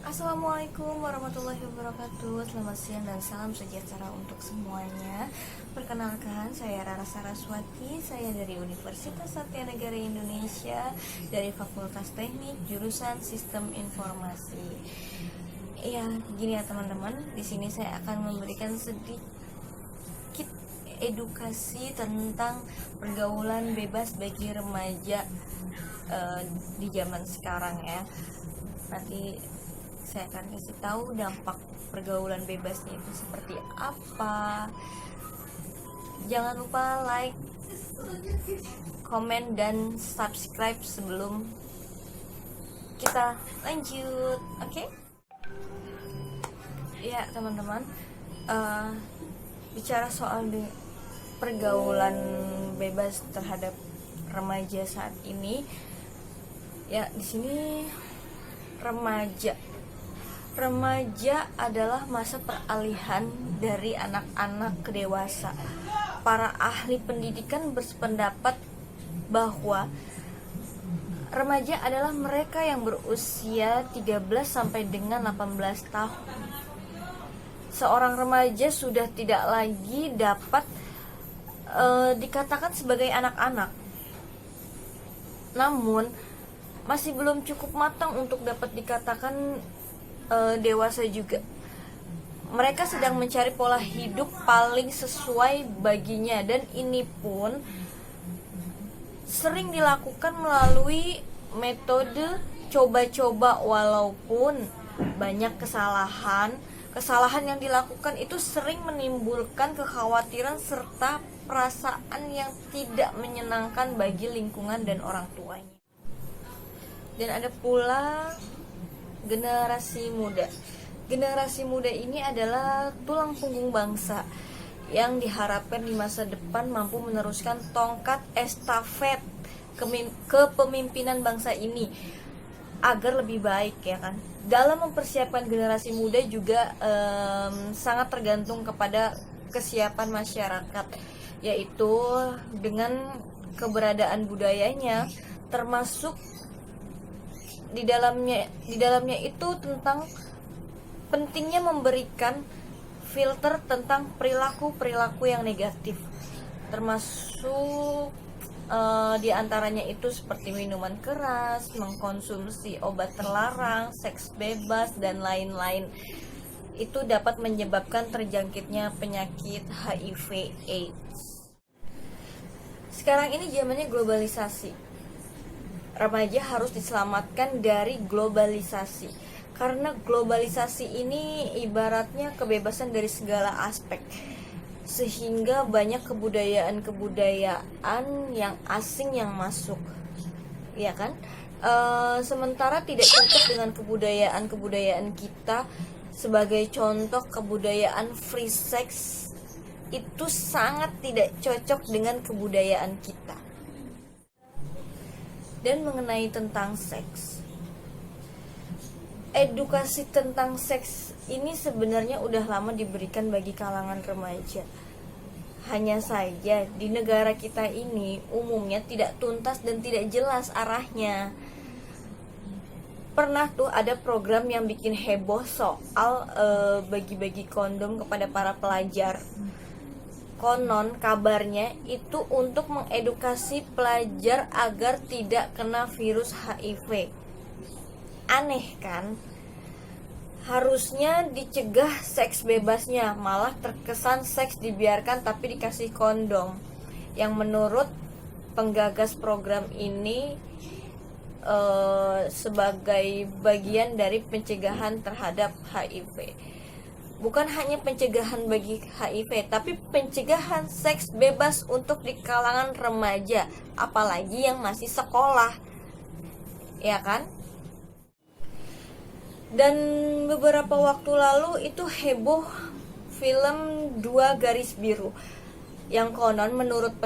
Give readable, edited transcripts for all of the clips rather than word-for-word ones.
Assalamualaikum warahmatullahi wabarakatuh. Selamat siang dan salam sejahtera untuk semuanya. Perkenalkan, saya Rara Saraswati. Saya dari Universitas Satya Negara Indonesia, dari Fakultas Teknik jurusan Sistem Informasi. Ya, gini ya teman-teman. Di sini saya akan memberikan sedikit edukasi tentang pergaulan bebas bagi remaja di zaman sekarang ya. Nanti saya akan kasih tahu dampak pergaulan bebasnya itu seperti apa. Jangan lupa like, komen, dan subscribe sebelum kita lanjut. Oke? Ya teman-teman, bicara soal pergaulan bebas terhadap remaja saat ini, ya di sini Remaja adalah masa peralihan dari anak-anak ke dewasa. Para ahli pendidikan bersependapat bahwa remaja adalah mereka yang berusia 13 sampai dengan 18 tahun. Seorang remaja sudah tidak lagi dapat dikatakan sebagai anak-anak. Namun masih belum cukup matang untuk dapat dikatakan dewasa juga. Mereka sedang mencari pola hidup paling sesuai baginya, dan ini pun sering dilakukan melalui metode coba-coba. Walaupun banyak kesalahan yang dilakukan itu sering menimbulkan kekhawatiran serta perasaan yang tidak menyenangkan bagi lingkungan dan orang tuanya. Dan ada pula generasi muda. Generasi muda ini adalah tulang punggung bangsa yang diharapkan di masa depan mampu meneruskan tongkat estafet kepemimpinan bangsa ini agar lebih baik, ya kan. Dalam mempersiapkan generasi muda juga sangat tergantung kepada kesiapan masyarakat, yaitu dengan keberadaan budayanya, termasuk di dalamnya itu tentang pentingnya memberikan filter tentang perilaku yang negatif, termasuk di antaranya itu seperti minuman keras, mengkonsumsi obat terlarang, seks bebas, dan lain-lain. Itu dapat menyebabkan terjangkitnya penyakit HIV/AIDS. Sekarang ini zamannya globalisasi. Remaja harus diselamatkan dari globalisasi, karena globalisasi ini ibaratnya kebebasan dari segala aspek, sehingga banyak kebudayaan yang asing yang masuk, ya kan. Sementara tidak cocok dengan kebudayaan kita. Sebagai contoh, kebudayaan free sex itu sangat tidak cocok dengan kebudayaan kita. Dan mengenai tentang seks, edukasi tentang seks ini sebenarnya udah lama diberikan bagi kalangan remaja. Hanya saja di negara kita ini umumnya tidak tuntas dan tidak jelas arahnya. Pernah tuh ada program yang bikin heboh soal bagi-bagi kondom kepada para pelajar. Konon kabarnya itu untuk mengedukasi pelajar agar tidak kena virus HIV. Aneh kan? Harusnya dicegah seks bebasnya, malah terkesan seks dibiarkan tapi dikasih kondom. Yang menurut penggagas program ini sebagai bagian dari pencegahan terhadap HIV. Bukan hanya pencegahan bagi HIV, tapi pencegahan seks bebas untuk di kalangan remaja, apalagi yang masih sekolah, ya kan? Dan beberapa waktu lalu itu heboh film 2 Garis Biru, yang konon menurut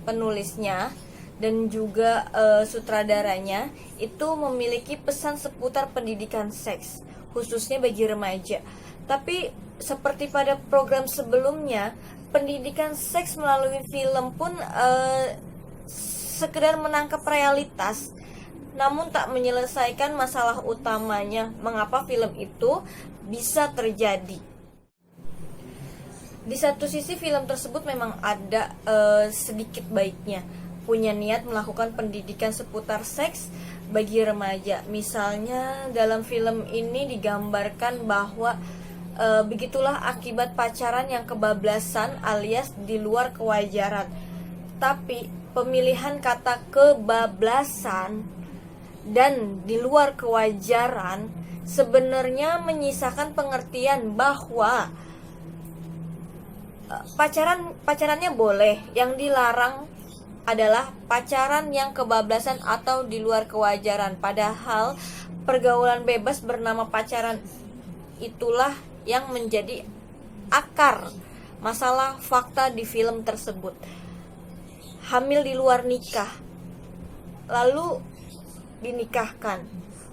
penulisnya dan juga sutradaranya itu memiliki pesan seputar pendidikan seks, khususnya bagi remaja. Tapi seperti pada program sebelumnya, pendidikan seks melalui film pun sekedar menangkap realitas namun tak menyelesaikan masalah utamanya, mengapa film itu bisa terjadi. Di satu sisi film tersebut memang ada sedikit baiknya, punya niat melakukan pendidikan seputar seks bagi remaja. Misalnya dalam film ini digambarkan bahwa begitulah akibat pacaran yang kebablasan alias di luar kewajaran. Tapi pemilihan kata kebablasan dan di luar kewajaran sebenarnya menyisakan pengertian bahwa pacarannya boleh, yang dilarang adalah pacaran yang kebablasan atau di luar kewajaran. Padahal pergaulan bebas bernama pacaran itulah yang menjadi akar masalah fakta di film tersebut. Hamil di luar nikah, lalu dinikahkan,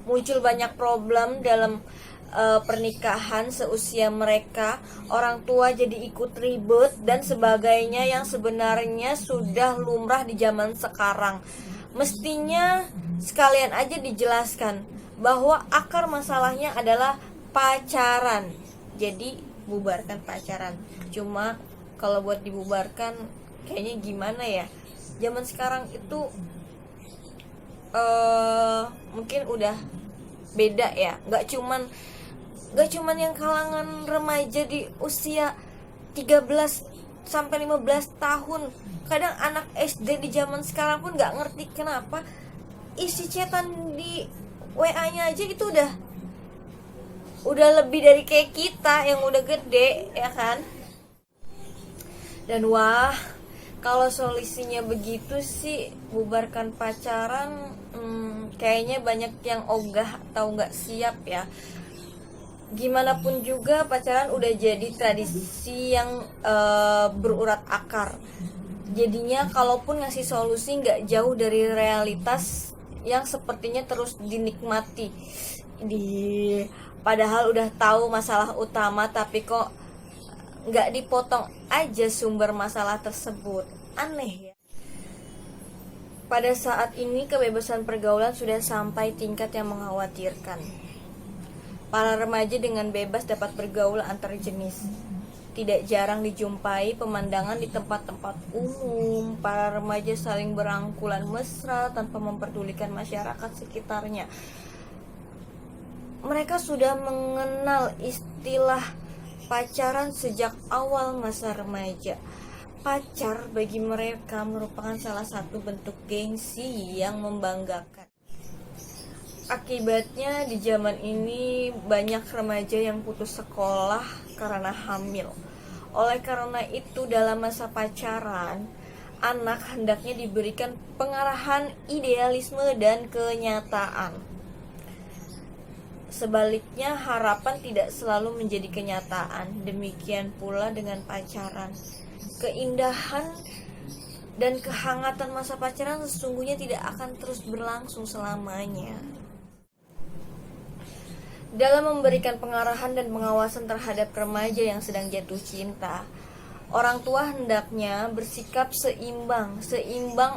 muncul banyak problem dalam pernikahan seusia mereka, orang tua jadi ikut ribet dan sebagainya yang sebenarnya sudah lumrah di zaman sekarang. Mestinya sekalian aja dijelaskan bahwa akar masalahnya adalah pacaran. Jadi bubarkan pacaran. Cuma kalau buat dibubarkan kayaknya gimana ya? Zaman sekarang itu mungkin udah beda ya. Gak cuman yang kalangan remaja di usia 13 sampai 15 tahun. Kadang anak SD di zaman sekarang pun gak ngerti kenapa isi chatan di WA-nya aja itu udah lebih dari kayak kita yang udah gede, ya kan? Dan wah, kalau solusinya begitu sih, bubarkan pacaran, kayaknya banyak yang ogah atau gak siap ya. Gimana pun juga pacaran udah jadi tradisi yang berurat akar. Jadinya kalaupun ngasih solusi nggak jauh dari realitas yang sepertinya terus dinikmati. Padahal udah tahu masalah utama tapi kok nggak dipotong aja sumber masalah tersebut. Aneh ya. Pada saat ini kebebasan pergaulan sudah sampai tingkat yang mengkhawatirkan. Para remaja dengan bebas dapat bergaul antar jenis. Tidak jarang dijumpai pemandangan di tempat-tempat umum, para remaja saling berangkulan mesra tanpa memperdulikan masyarakat sekitarnya. Mereka sudah mengenal istilah pacaran sejak awal masa remaja. Pacar bagi mereka merupakan salah satu bentuk gengsi yang membanggakan. Akibatnya di zaman ini banyak remaja yang putus sekolah karena hamil. Oleh karena itu dalam masa pacaran, anak hendaknya diberikan pengarahan idealisme dan kenyataan. Sebaliknya harapan tidak selalu menjadi kenyataan. Demikian pula dengan pacaran. Keindahan dan kehangatan masa pacaran sesungguhnya tidak akan terus berlangsung selamanya. Dalam memberikan pengarahan dan pengawasan terhadap remaja yang sedang jatuh cinta, orang tua hendaknya bersikap seimbang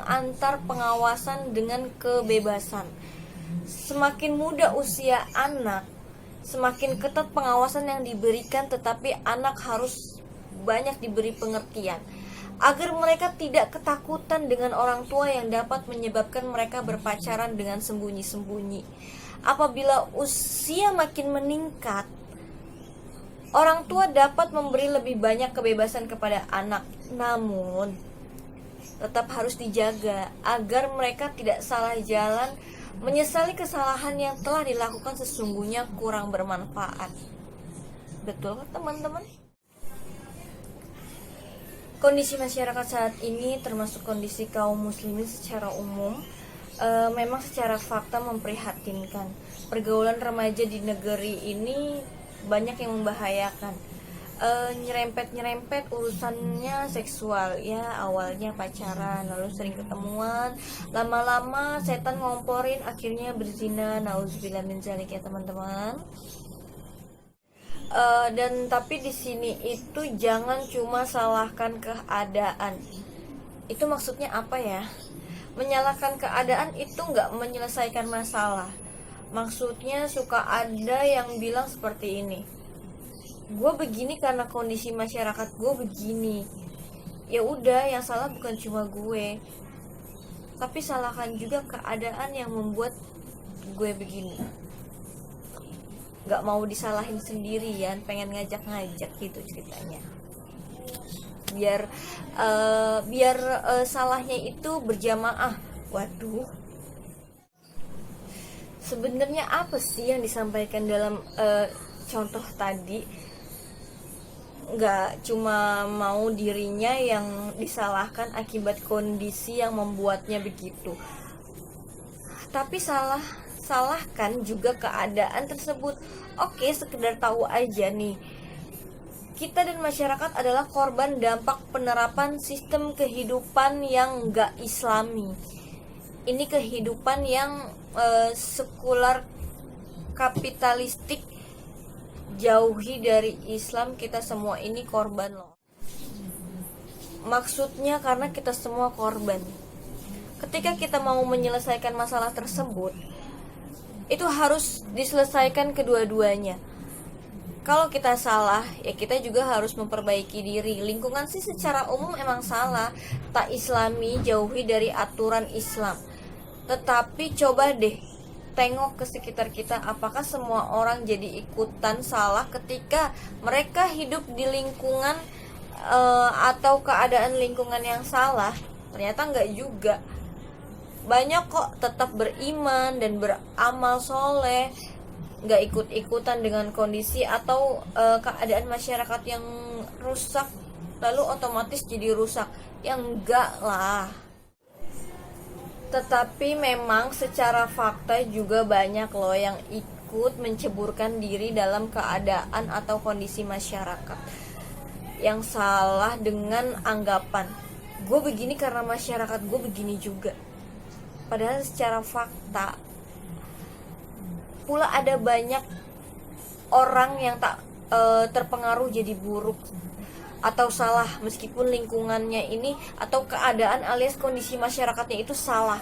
antar pengawasan dengan kebebasan. Semakin muda usia anak, semakin ketat pengawasan yang diberikan, tetapi anak harus banyak diberi pengertian agar mereka tidak ketakutan dengan orang tua yang dapat menyebabkan mereka berpacaran dengan sembunyi-sembunyi. Apabila usia makin meningkat, orang tua dapat memberi lebih banyak kebebasan kepada anak. Namun, tetap harus dijaga agar mereka tidak salah jalan, menyesali kesalahan yang telah dilakukan sesungguhnya kurang bermanfaat. Betul kan teman-teman? Kondisi masyarakat saat ini termasuk kondisi kaum muslimin secara umum memang secara fakta memprihatinkan. Pergaulan remaja di negeri ini banyak yang membahayakan. Nyerempet urusannya seksual ya, awalnya pacaran lalu sering ketemuan, lama-lama setan ngomporin akhirnya berzina. Nauzubillah min dzalik ya teman-teman. Dan tapi di sini itu jangan cuma salahkan keadaan. Itu maksudnya apa ya? Menyalahkan keadaan itu nggak menyelesaikan masalah. Maksudnya suka ada yang bilang seperti ini, gue begini karena kondisi masyarakat gue begini. Ya udah, yang salah bukan cuma gue, tapi salahkan juga keadaan yang membuat gue begini. Gak mau disalahin sendirian, pengen ngajak-ngajak gitu ceritanya. Biar salahnya itu berjamaah. Waduh, sebenarnya apa sih yang disampaikan dalam contoh tadi? Nggak cuma mau dirinya yang disalahkan akibat kondisi yang membuatnya begitu, tapi salahkan juga keadaan tersebut. Oke, sekedar tahu aja nih, kita dan masyarakat adalah korban dampak penerapan sistem kehidupan yang nggak islami. Ini kehidupan yang sekular, kapitalistik, jauhi dari Islam. Kita semua ini korban loh. Maksudnya karena kita semua korban. Ketika kita mau menyelesaikan masalah tersebut, itu harus diselesaikan kedua-duanya. Kalau kita salah, ya kita juga harus memperbaiki diri. Lingkungan sih secara umum emang salah, tak islami, jauhi dari aturan Islam. Tetapi coba deh tengok ke sekitar kita, apakah semua orang jadi ikutan salah ketika mereka hidup di lingkungan atau keadaan lingkungan yang salah? Ternyata enggak juga. Banyak kok tetap beriman dan beramal soleh, nggak ikut-ikutan dengan kondisi atau keadaan masyarakat yang rusak, lalu otomatis jadi rusak. Ya enggak lah. Tetapi memang secara fakta juga banyak loh yang ikut menceburkan diri dalam keadaan atau kondisi masyarakat yang salah dengan anggapan, gue begini karena masyarakat gue begini juga. Padahal secara fakta pula ada banyak orang yang tak terpengaruh jadi buruk atau salah meskipun lingkungannya ini atau keadaan alias kondisi masyarakatnya itu salah.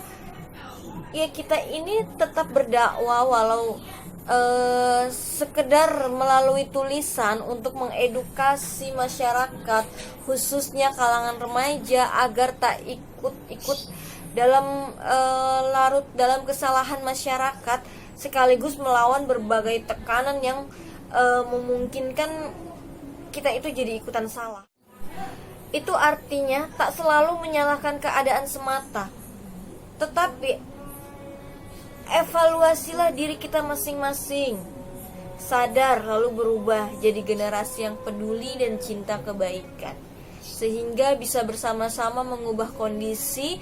Ya kita ini tetap berdakwah walau sekedar melalui tulisan untuk mengedukasi masyarakat, khususnya kalangan remaja agar tak ikut-ikut dalam larut dalam kesalahan masyarakat, sekaligus melawan berbagai tekanan yang memungkinkan kita itu jadi ikutan salah. Itu artinya tak selalu menyalahkan keadaan semata, tetapi evaluasilah diri kita masing-masing. Sadar lalu berubah jadi generasi yang peduli dan cinta kebaikan, sehingga bisa bersama-sama mengubah kondisi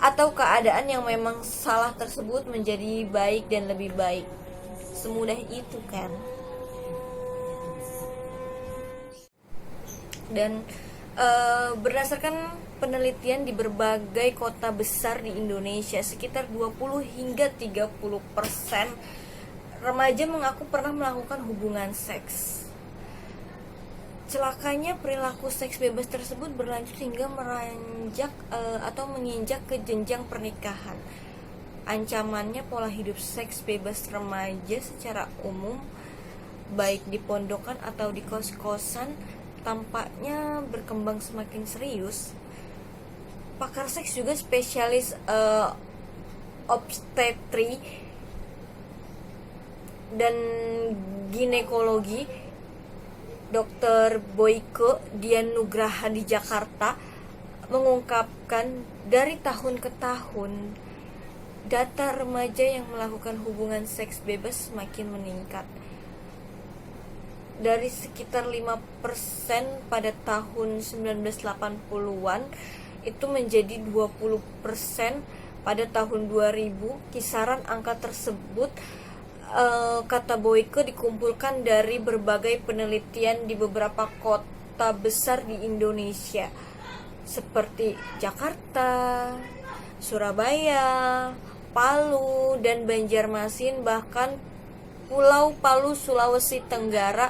atau keadaan yang memang salah tersebut menjadi baik dan lebih baik. Semudah itu kan. Dan berdasarkan penelitian di berbagai kota besar di Indonesia, sekitar 20 hingga 30% remaja mengaku pernah melakukan hubungan seks. Celakanya perilaku seks bebas tersebut berlanjut hingga meranjak atau menginjak ke jenjang pernikahan. Ancamannya pola hidup seks bebas remaja secara umum, baik di pondokan atau di kos-kosan, tampaknya berkembang semakin serius. Pakar seks juga spesialis obstetri dan ginekologi Dr. Boyke Dian Nugraha di Jakarta mengungkapkan dari tahun ke tahun data remaja yang melakukan hubungan seks bebas semakin meningkat. Dari sekitar 5% pada tahun 1980-an itu menjadi 20% pada tahun 2000. Kisaran angka tersebut, kata Boyke, dikumpulkan dari berbagai penelitian di beberapa kota besar di Indonesia seperti Jakarta, Surabaya, Palu, dan Banjarmasin, bahkan Pulau Palu, Sulawesi Tenggara.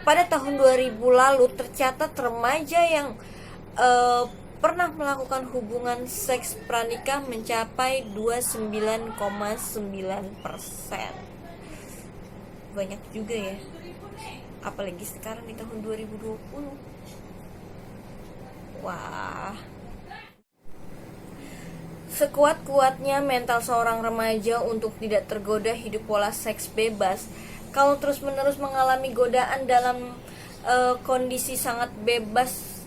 Pada tahun 2000 lalu tercatat remaja yang pernah melakukan hubungan seks pranikah mencapai 29,9%. Banyak juga ya, apalagi sekarang di tahun 2020. Wah, sekuat-kuatnya mental seorang remaja untuk tidak tergoda hidup pola seks bebas, kalau terus-menerus mengalami godaan dalam kondisi sangat bebas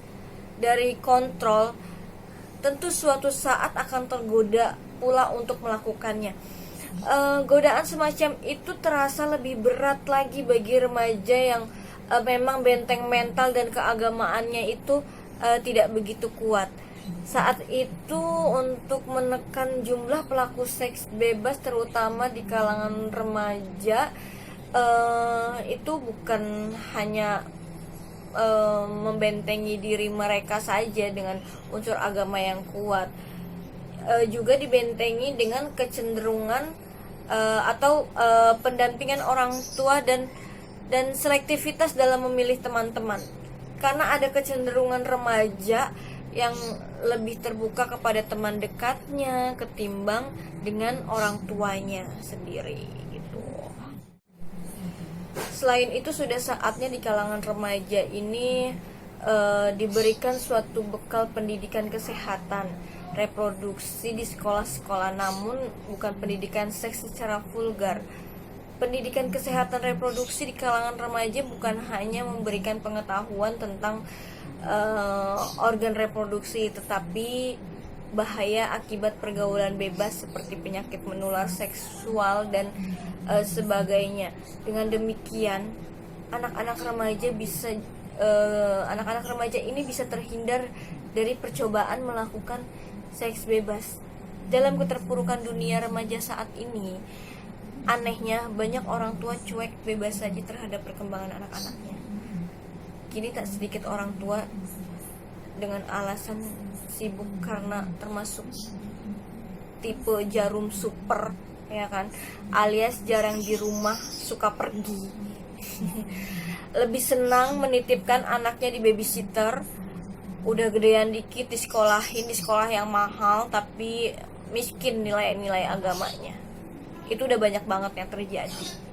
dari kontrol, tentu suatu saat akan tergoda pula untuk melakukannya. Godaan semacam itu terasa lebih berat lagi bagi remaja yang memang benteng mental dan keagamaannya itu tidak begitu kuat. Saat itu untuk menekan jumlah pelaku seks bebas terutama di kalangan remaja, itu bukan hanya membentengi diri mereka saja dengan unsur agama yang kuat, juga dibentengi dengan kecenderungan atau pendampingan orang tua dan selektivitas dalam memilih teman-teman, karena ada kecenderungan remaja yang lebih terbuka kepada teman dekatnya ketimbang dengan orang tuanya sendiri gitu. Selain itu, sudah saatnya di kalangan remaja ini diberikan suatu bekal pendidikan kesehatan reproduksi di sekolah-sekolah, namun bukan pendidikan seks secara vulgar. Pendidikan kesehatan reproduksi di kalangan remaja bukan hanya memberikan pengetahuan tentang organ reproduksi, tetapi bahaya akibat pergaulan bebas seperti penyakit menular seksual dan sebagainya. Dengan demikian, anak-anak remaja ini bisa terhindar dari percobaan melakukan seks bebas. Dalam keterpurukan dunia remaja saat ini, anehnya banyak orang tua cuek bebas saja terhadap perkembangan anak-anaknya. Kini tak sedikit orang tua dengan alasan sibuk karena termasuk tipe jarum super, ya kan, alias jarang di rumah, suka pergi. Lebih senang menitipkan anaknya di babysitter, udah gedean dikit disekolahin di sekolah yang mahal tapi miskin nilai-nilai agamanya. Itu udah banyak banget yang terjadi.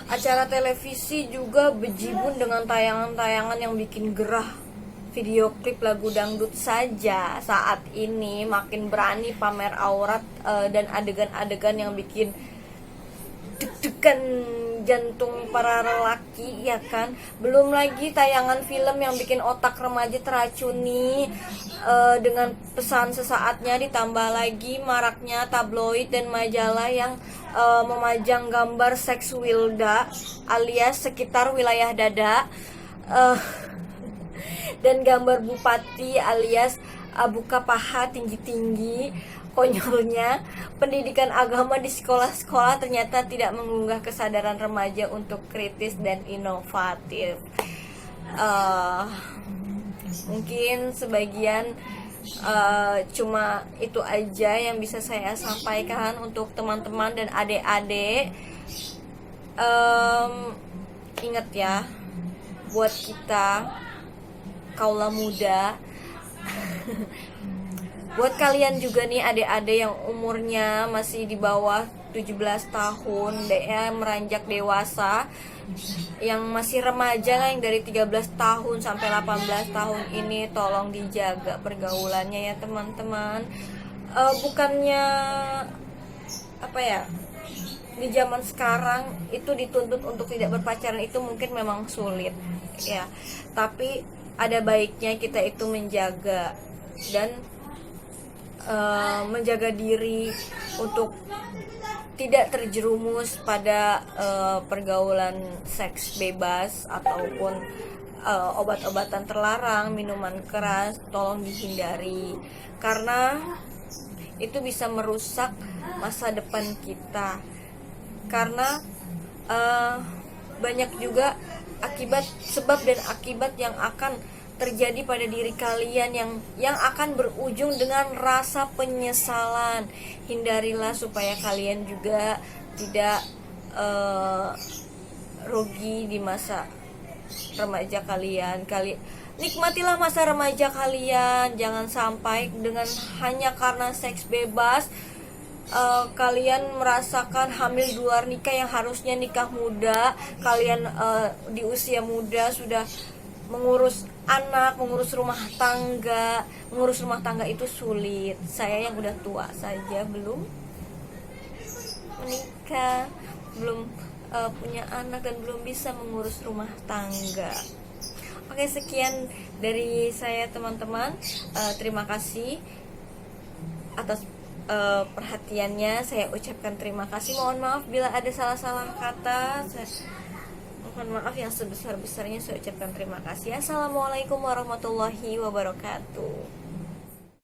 Acara televisi juga bejibun dengan tayangan-tayangan yang bikin gerah. Video klip lagu dangdut saja saat ini makin berani pamer aurat dan adegan-adegan yang bikin deg-degan jantung para lelaki, ya kan. Belum lagi tayangan film yang bikin otak remaja teracuni dengan pesan sesaatnya, ditambah lagi maraknya tabloid dan majalah yang memajang gambar seks wilda alias sekitar wilayah dada, dan gambar bupati alias buka paha tinggi-tinggi. Konyolnya, pendidikan agama di sekolah-sekolah ternyata tidak mengunggah kesadaran remaja untuk kritis dan inovatif. Mungkin sebagian cuma itu aja yang bisa saya sampaikan untuk teman-teman dan adik-adik. Ingat ya, buat kita kaula muda, buat kalian juga nih adik-adik yang umurnya masih di bawah 17 tahun ya, meranjak dewasa, yang masih remaja lah, yang dari 13 tahun sampai 18 tahun ini, tolong dijaga pergaulannya ya teman-teman. Bukannya apa ya, di zaman sekarang itu dituntut untuk tidak berpacaran, itu mungkin memang sulit ya, tapi ada baiknya kita itu menjaga dan menjaga diri untuk tidak terjerumus pada pergaulan seks bebas ataupun obat-obatan terlarang, minuman keras, tolong dihindari karena itu bisa merusak masa depan kita. Karena banyak juga sebab dan akibat yang akan terjadi pada diri kalian yang akan berujung dengan rasa penyesalan. Hindarilah supaya kalian juga tidak rugi di masa remaja kalian. Nikmatilah masa remaja kalian. Jangan sampai dengan hanya karena seks bebas kalian merasakan hamil di luar nikah, yang harusnya nikah muda. Kalian di usia muda sudah mengurus anak, mengurus rumah tangga. Mengurus rumah tangga itu sulit. Saya yang udah tua saja belum menikah, belum punya anak, dan belum bisa mengurus rumah tangga. Oke, sekian dari saya teman-teman. Terima kasih atas perhatiannya. Saya ucapkan terima kasih. Mohon maaf bila ada salah-salah kata. Mohon maaf yang sebesar-besarnya saya ucapkan terima kasih. Assalamualaikum warahmatullahi wabarakatuh.